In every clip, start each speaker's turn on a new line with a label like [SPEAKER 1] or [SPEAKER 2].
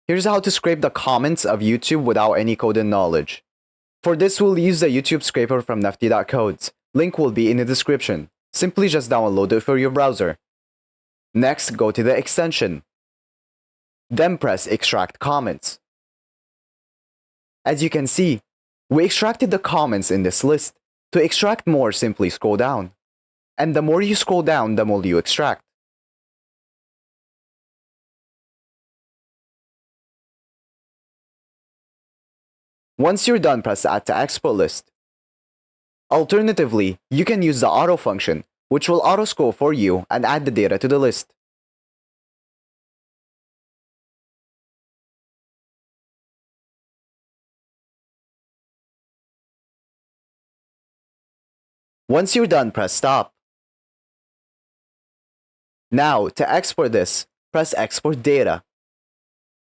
[SPEAKER 1] Here's how to scrape the comments of YouTube without any coding knowledge. For this, we'll use the YouTube scraper from nifty.codes. Link will be in the description. Simply just download it for your browser. Next, go to the extension. Then press Extract Comments. As you can see, we extracted the comments in this list. To extract more, simply scroll down. And the more you scroll down, the more you extract. Once you're done, press Add to Export List. Alternatively, you can use the auto function, which will auto-scroll for you and add the data to the list. Once you're done, press Stop. Now, to export this, press Export Data.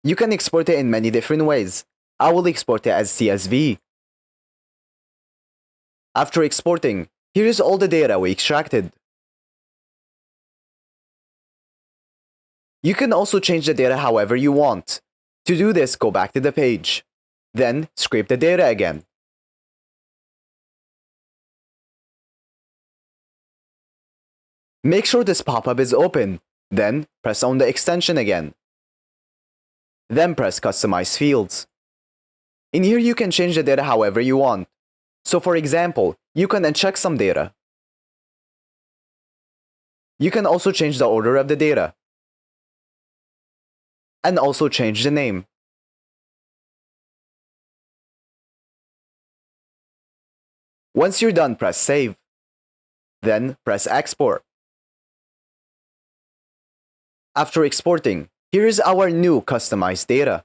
[SPEAKER 1] You can export it in many different ways. I will export it as CSV. After exporting, here is all the data we extracted. You can also change the data however you want. To do this, go back to the page. Then, scrape the data again. Make sure this pop-up is open. Then, press on the extension again. Then press Customize Fields. In here, you can change the data however you want. So for example, you can uncheck some data. You can also change the order of the data. And also change the name. Once you're done, press Save. Then press Export. After exporting, here is our new customized data.